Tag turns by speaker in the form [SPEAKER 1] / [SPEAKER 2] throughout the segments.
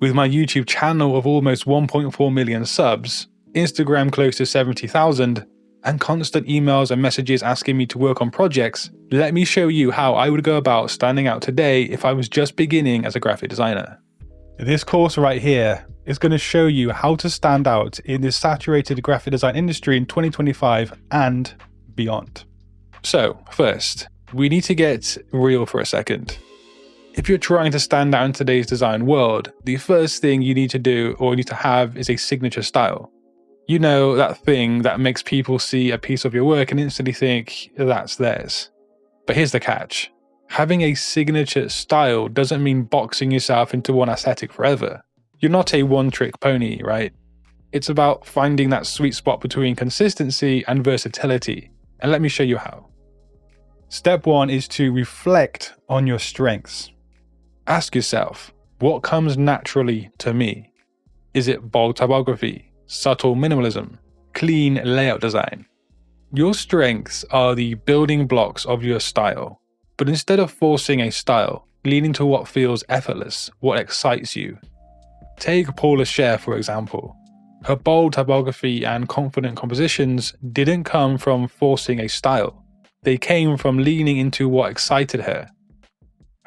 [SPEAKER 1] With my YouTube channel of almost 1.4 million subs, Instagram close to 70,000, and constant emails and messages asking me to work on projects, let me show you how I would go about standing out today if I was just beginning as a graphic designer. This course right here is going to show you how to stand out in this saturated graphic design industry in 2025 and beyond. So first, we need to get real for a second. If you're trying to stand out in today's design world, the first thing you need to do or need to have is a signature style. You know, that thing that makes people see a piece of your work and instantly think that's theirs. But here's the catch. Having a signature style doesn't mean boxing yourself into one aesthetic forever. You're not a one-trick pony, right? It's about finding that sweet spot between consistency and versatility. And let me show you how. Step 1 is to reflect on your strengths. Ask yourself, what comes naturally to me? Is it bold typography, subtle minimalism, clean layout design? Your strengths are the building blocks of your style, but instead of forcing a style, lean into what feels effortless, what excites you. Take Paula Scher for example. Her bold typography and confident compositions didn't come from forcing a style. They came from leaning into what excited her.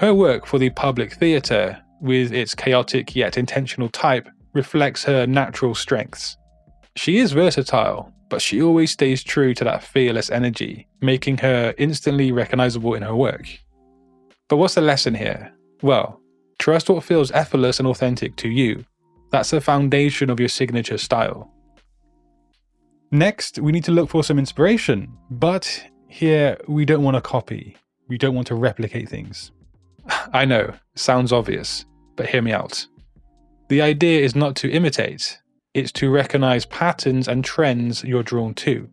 [SPEAKER 1] Her work for the public theatre, with its chaotic yet intentional type, reflects her natural strengths. She is versatile, but she always stays true to that fearless energy, making her instantly recognizable in her work. But what's the lesson here? Well, trust what feels effortless and authentic to you. That's the foundation of your signature style. Next, we need to look for some inspiration, but here we don't want to copy. We don't want to replicate things. I know, sounds obvious, but hear me out. The idea is not to imitate, it's to recognize patterns and trends you're drawn to.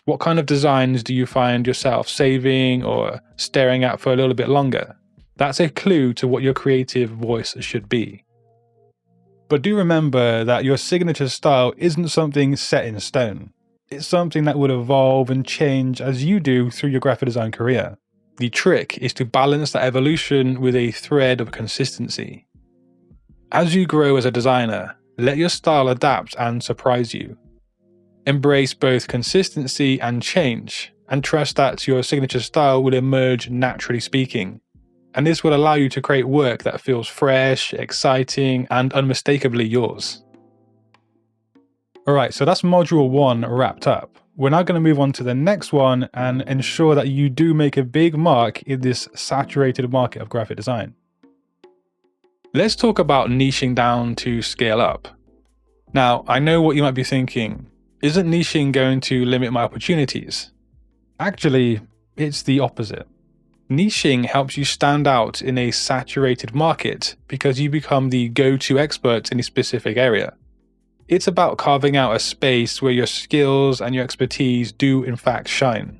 [SPEAKER 1] What kind of designs do you find yourself saving or staring at for a little bit longer? That's a clue to what your creative voice should be. But do remember that your signature style isn't something set in stone. It's something that would evolve and change as you do through your graphic design career. The trick is to balance that evolution with a thread of consistency. As you grow as a designer, let your style adapt and surprise you. Embrace both consistency and change, and trust that your signature style will emerge naturally speaking. And this will allow you to create work that feels fresh, exciting, and unmistakably yours. Alright, so that's module 1 wrapped up. We're now going to move on to the next one and ensure that you do make a big mark in this saturated market of graphic design. Let's talk about niching down to scale up. Now, I know what you might be thinking. Isn't niching going to limit my opportunities? Actually, it's the opposite. Niching helps you stand out in a saturated market because you become the go-to expert in a specific area. It's about carving out a space where your skills and your expertise do in fact shine.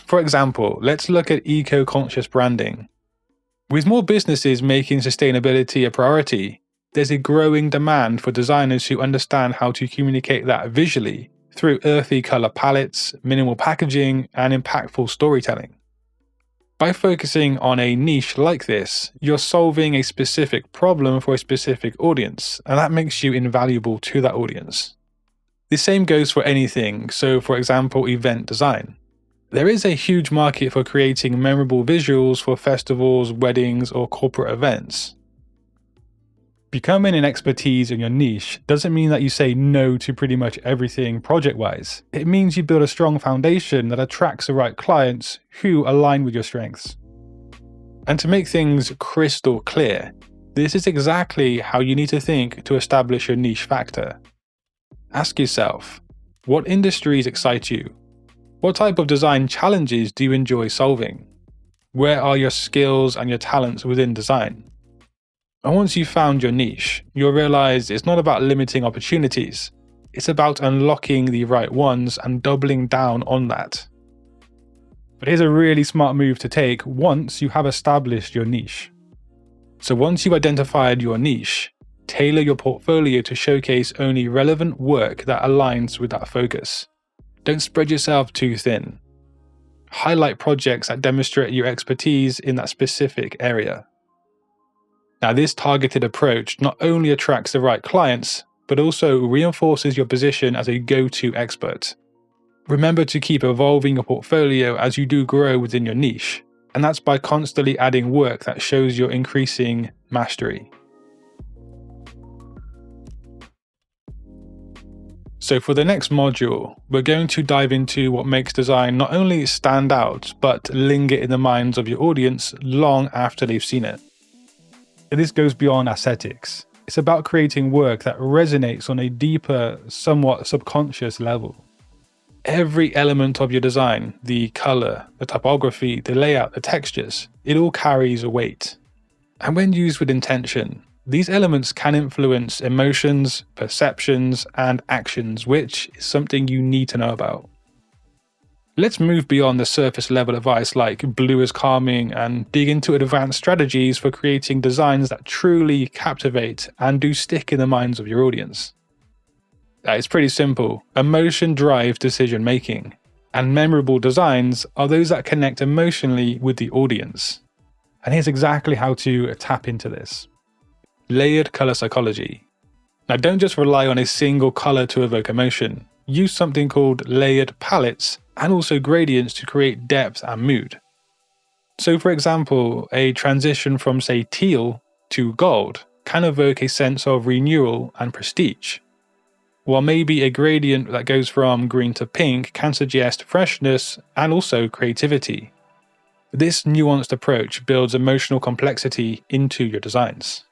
[SPEAKER 1] For example, let's look at eco-conscious branding. With more businesses making sustainability a priority, there's a growing demand for designers who understand how to communicate that visually through earthy color palettes, minimal packaging, and impactful storytelling. By focusing on a niche like this, you're solving a specific problem for a specific audience, and that makes you invaluable to that audience. The same goes for anything, so for example, event design. There is a huge market for creating memorable visuals for festivals, weddings, or corporate events. Becoming an expertise in your niche doesn't mean that you say no to pretty much everything project-wise. It means you build a strong foundation that attracts the right clients who align with your strengths. And to make things crystal clear, this is exactly how you need to think to establish your niche factor. Ask yourself, what industries excite you? What type of design challenges do you enjoy solving? Where are your skills and your talents within design? And once you've found your niche, you'll realize it's not about limiting opportunities. It's about unlocking the right ones and doubling down on that. But here's a really smart move to take once you have established your niche. So once you've identified your niche, tailor your portfolio to showcase only relevant work that aligns with that focus. Don't spread yourself too thin. Highlight projects that demonstrate your expertise in that specific area. Now, this targeted approach not only attracts the right clients, but also reinforces your position as a go-to expert. Remember to keep evolving your portfolio as you do grow within your niche, and that's by constantly adding work that shows your increasing mastery. So for the next module, we're going to dive into what makes design not only stand out, but linger in the minds of your audience long after they've seen it. And this goes beyond aesthetics. It's about creating work that resonates on a deeper, somewhat subconscious level. Every element of your design, the color, the typography, the layout, the textures, it all carries a weight. And when used with intention, these elements can influence emotions, perceptions, and actions, which is something you need to know about. Let's move beyond the surface level advice like blue is calming and dig into advanced strategies for creating designs that truly captivate and do stick in the minds of your audience. It's pretty simple. Emotion drives decision making, and memorable designs are those that connect emotionally with the audience. And here's exactly how to tap into this. Layered color psychology. Now, don't just rely on a single color to evoke emotion. Use something called layered palettes and also gradients to create depth and mood. So for example, a transition from say teal to gold can evoke a sense of renewal and prestige, while maybe a gradient that goes from green to pink can suggest freshness and also creativity. This nuanced approach builds emotional complexity into your designs.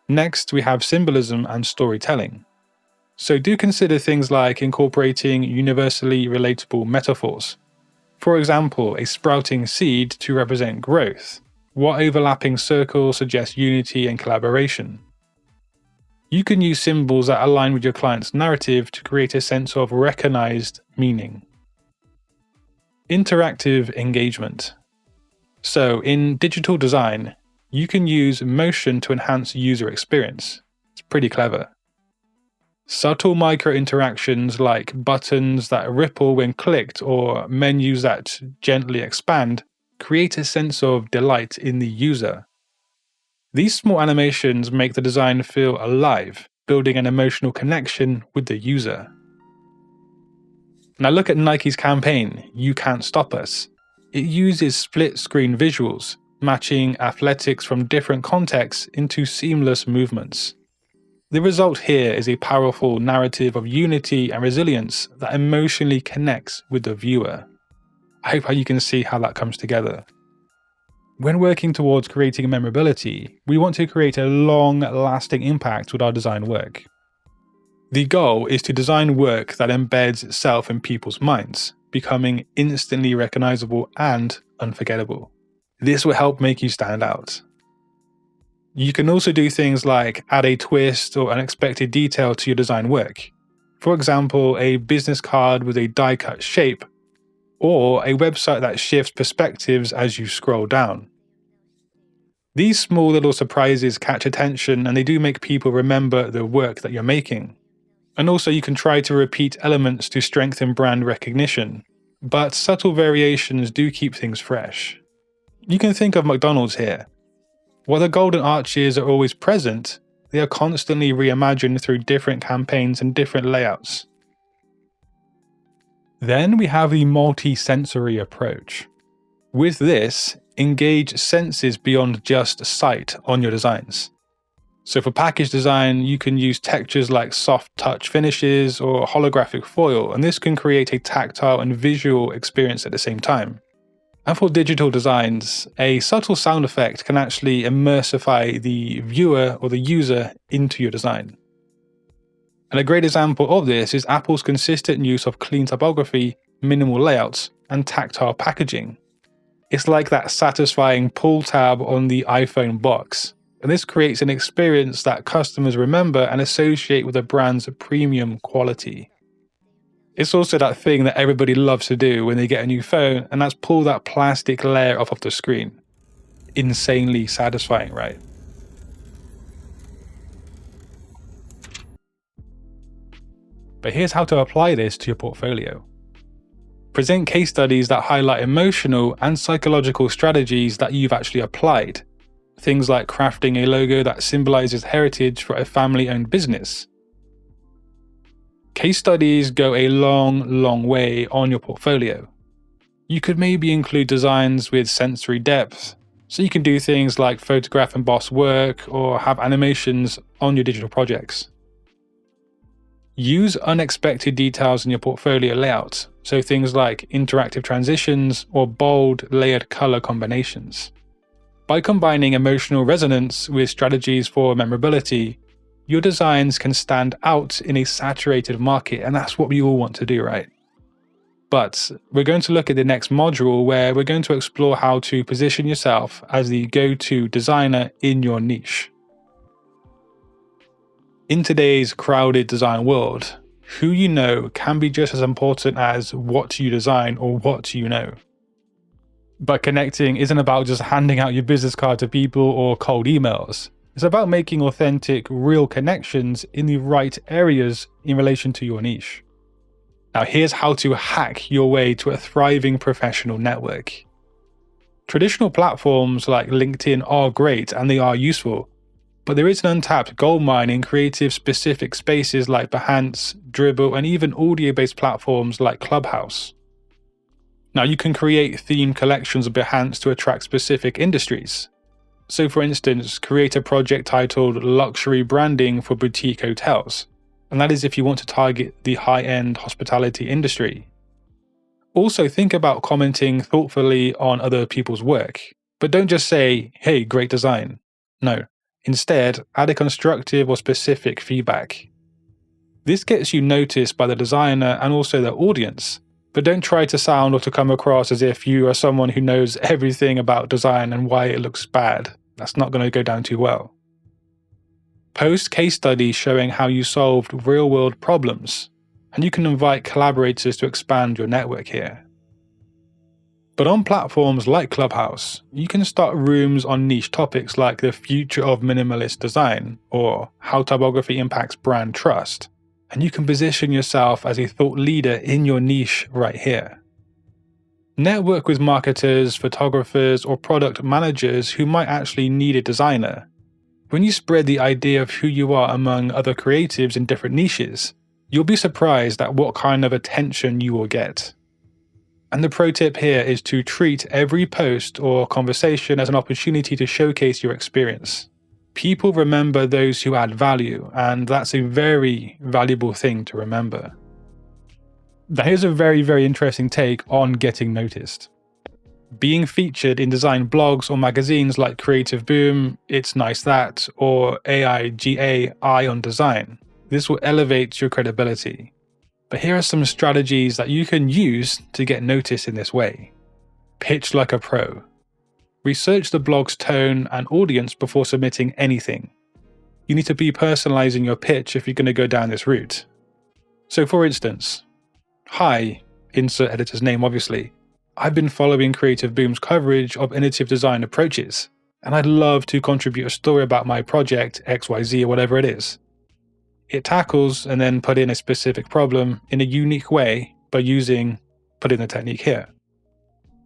[SPEAKER 1] Next, we have symbolism and storytelling. So do consider things like incorporating universally relatable metaphors. For example, a sprouting seed to represent growth, while overlapping circles suggest unity and collaboration. You can use symbols that align with your client's narrative to create a sense of recognized meaning. Interactive engagement. So in digital design, you can use motion to enhance user experience. It's pretty clever. Subtle micro-interactions like buttons that ripple when clicked or menus that gently expand create a sense of delight in the user. These small animations make the design feel alive, building an emotional connection with the user. Now look at Nike's campaign, You Can't Stop Us. It uses split-screen visuals, matching athletics from different contexts into seamless movements. The result here is a powerful narrative of unity and resilience that emotionally connects with the viewer. I hope you can see how that comes together. When working towards creating memorability, we want to create a long-lasting impact with our design work. The goal is to design work that embeds itself in people's minds, becoming instantly recognizable and unforgettable. This will help make you stand out. You can also do things like add a twist or unexpected detail to your design work. For example, a business card with a die-cut shape, or a website that shifts perspectives as you scroll down. These small little surprises catch attention and they do make people remember the work that you're making. And also you can try to repeat elements to strengthen brand recognition, but subtle variations do keep things fresh. You can think of McDonald's here. While the golden arches are always present, they are constantly reimagined through different campaigns and different layouts. Then we have the multi-sensory approach. With this, engage senses beyond just sight on your designs. So for package design, you can use textures like soft touch finishes or holographic foil, and this can create a tactile and visual experience at the same time. And for digital designs, a subtle sound effect can actually immersify the viewer or the user into your design. And a great example of this is Apple's consistent use of clean typography, minimal layouts, and tactile packaging. It's like that satisfying pull tab on the iPhone box, and this creates an experience that customers remember and associate with the brand's premium quality. It's also that thing that everybody loves to do when they get a new phone, and that's pull that plastic layer off of the screen. Insanely satisfying, right? But here's how to apply this to your portfolio. Present case studies that highlight emotional and psychological strategies that you've actually applied. Things like crafting a logo that symbolizes heritage for a family-owned business. Case studies go a long way on your portfolio. You could maybe include designs with sensory depth, so you can do things like photograph embossed work or have animations on your digital projects. Use unexpected details in your portfolio layout, so things like interactive transitions or bold, layered color combinations. By combining emotional resonance with strategies for memorability, your designs can stand out in a saturated market, and that's what we all want to do, right? But we're going to look at the next module where we're going to explore how to position yourself as the go-to designer in your niche. In today's crowded design world, who you know can be just as important as what you design or what you know. But connecting isn't about just handing out your business card to people or cold emails. It's about making authentic, real connections in the right areas in relation to your niche. Now here's how to hack your way to a thriving professional network. Traditional platforms like LinkedIn are great and they are useful, but there is an untapped goldmine in creative-specific spaces like Behance, Dribbble, and even audio-based platforms like Clubhouse. Now you can create themed collections of Behance to attract specific industries. So for instance, create a project titled Luxury Branding for Boutique Hotels, and that is if you want to target the high-end hospitality industry. Also think about commenting thoughtfully on other people's work, but don't just say, hey, great design. No, instead add a constructive or specific feedback. This gets you noticed by the designer and also their audience, but don't try to sound or to come across as if you are someone who knows everything about design and why it looks bad. That's not going to go down too well. Post case studies showing how you solved real-world problems, and you can invite collaborators to expand your network here. But on platforms like Clubhouse, you can start rooms on niche topics like the future of minimalist design or how typography impacts brand trust, and you can position yourself as a thought leader in your niche right here. Network with marketers, photographers, or product managers who might actually need a designer. When you spread the idea of who you are among other creatives in different niches, you'll be surprised at what kind of attention you will get. And the pro tip here is to treat every post or conversation as an opportunity to showcase your experience. People remember those who add value, and that's a very valuable thing to remember. Now here's a very interesting take on getting noticed. Being featured in design blogs or magazines like Creative Boom, It's Nice That, or AIGA Eye on Design. This will elevate your credibility. But here are some strategies that you can use to get noticed in this way. Pitch like a pro. Research the blog's tone and audience before submitting anything. You need to be personalizing your pitch if you're going to go down this route. So for instance, hi, insert editor's name obviously. I've been following Creative Boom's coverage of innovative design approaches, and I'd love to contribute a story about my project XYZ or whatever it is. It tackles and then put in a specific problem in a unique way by put in the technique here.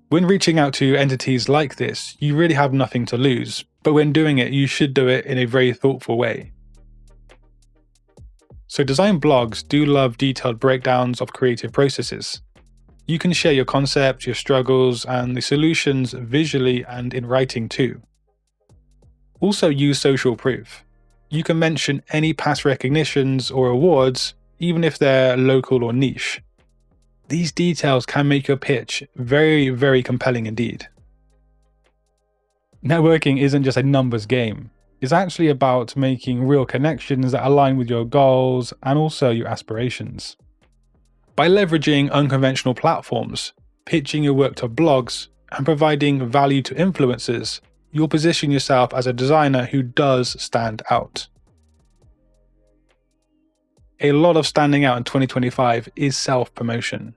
[SPEAKER 1] When reaching out to entities like this, you really have nothing to lose, but when doing it, you should do it in a very thoughtful way. So design blogs do love detailed breakdowns of creative processes. You can share your concepts, your struggles, and the solutions visually and in writing too. Also use social proof. You can mention any past recognitions or awards, even if they're local or niche. These details can make your pitch very compelling indeed. Networking isn't just a numbers game. It's actually about making real connections that align with your goals and also your aspirations. By leveraging unconventional platforms, pitching your work to blogs, and providing value to influencers, you'll position yourself as a designer who does stand out. A lot of standing out in 2025 is self-promotion.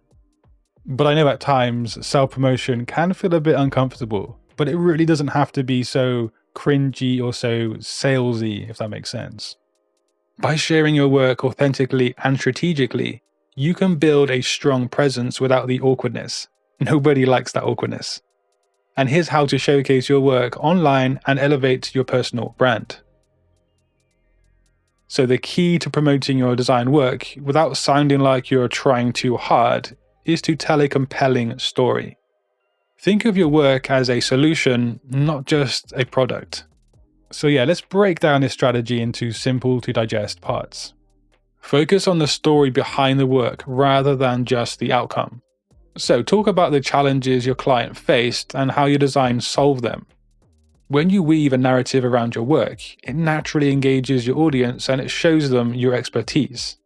[SPEAKER 1] But I know at times self-promotion can feel a bit uncomfortable, but it really doesn't have to be so cringy or so salesy, if that makes sense. By sharing your work authentically and strategically, you can build a strong presence without the awkwardness. Nobody likes that awkwardness. And here's how to showcase your work online and elevate your personal brand. So the key to promoting your design work without sounding like you're trying too hard is to tell a compelling story. Think of your work as a solution, not just a product. So yeah, let's break down this strategy into simple to digest parts. Focus on the story behind the work rather than just the outcome. So talk about the challenges your client faced and how your design solved them. When you weave a narrative around your work, it naturally engages your audience and it shows them your expertise.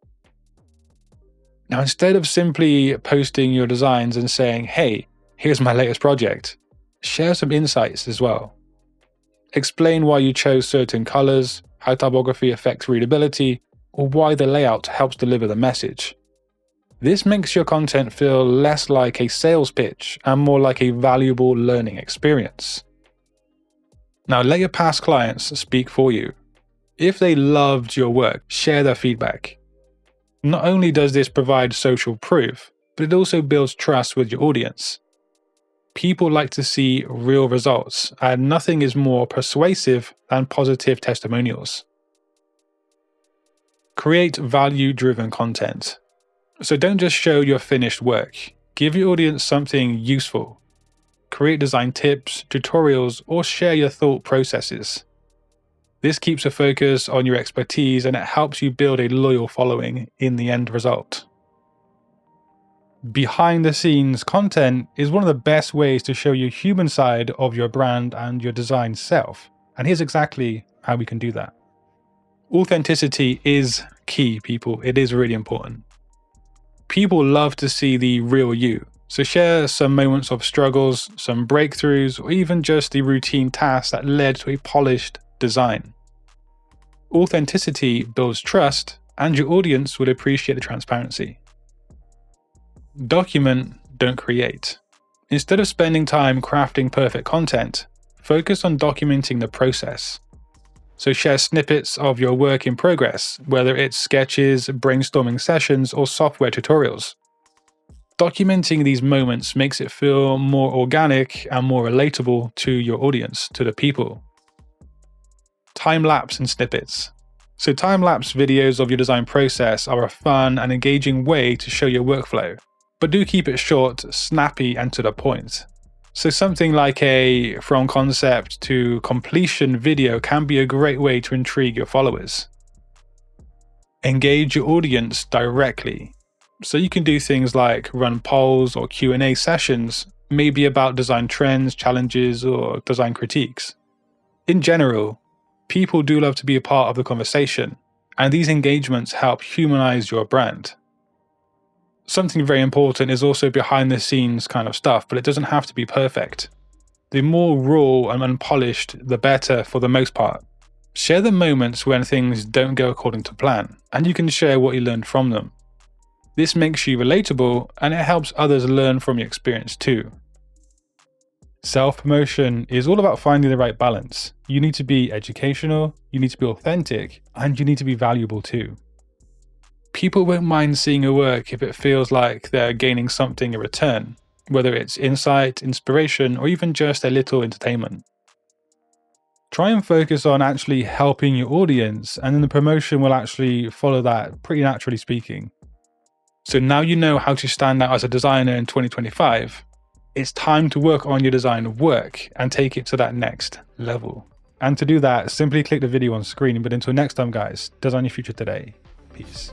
[SPEAKER 1] Now, instead of simply posting your designs and saying, "Hey, here's my latest project," share some insights as well. Explain why you chose certain colors, how typography affects readability, or why the layout helps deliver the message. This makes your content feel less like a sales pitch and more like a valuable learning experience. Now, let your past clients speak for you. If they loved your work, share their feedback. Not only does this provide social proof, but it also builds trust with your audience. People like to see real results, and nothing is more persuasive than positive testimonials. Create value-driven content. So don't just show your finished work. Give your audience something useful. Create design tips, tutorials, or share your thought processes. This keeps a focus on your expertise and it helps you build a loyal following in the end result. Behind the scenes content is one of the best ways to show your human side of your brand and your design self. And here's exactly how we can do that. Authenticity is key, people. It is really important. People love to see the real you. So share some moments of struggles, some breakthroughs, or even just the routine tasks that led to a polished design. Authenticity builds trust, and your audience will appreciate the transparency. Document, don't create. Instead of spending time crafting perfect content, focus on documenting the process. So share snippets of your work in progress, whether it's sketches, brainstorming sessions, or software tutorials. Documenting these moments makes it feel more organic and more relatable to your audience, to the people. Time-lapse and snippets. So time-lapse videos of your design process are a fun and engaging way to show your workflow, but do keep it short, snappy, and to the point. So something like a from concept to completion video can be a great way to intrigue your followers. Engage your audience directly. So you can do things like run polls or Q&A sessions, maybe about design trends, challenges, or design critiques. In general, people do love to be a part of the conversation, and these engagements help humanize your brand. Something very important is also behind the scenes kind of stuff, but it doesn't have to be perfect. The more raw and unpolished, the better for the most part. Share the moments when things don't go according to plan, and you can share what you learned from them. This makes you relatable, and it helps others learn from your experience too. Self-promotion is all about finding the right balance. You need to be educational, you need to be authentic, and you need to be valuable too. People won't mind seeing your work if it feels like they're gaining something in return, whether it's insight, inspiration, or even just a little entertainment. Try and focus on actually helping your audience, and then the promotion will actually follow that, pretty naturally speaking. So now you know how to stand out as a designer in 2025. It's time to work on your design work and take it to that next level. And to do that, simply click the video on screen. But until next time, guys, design your future today. Peace.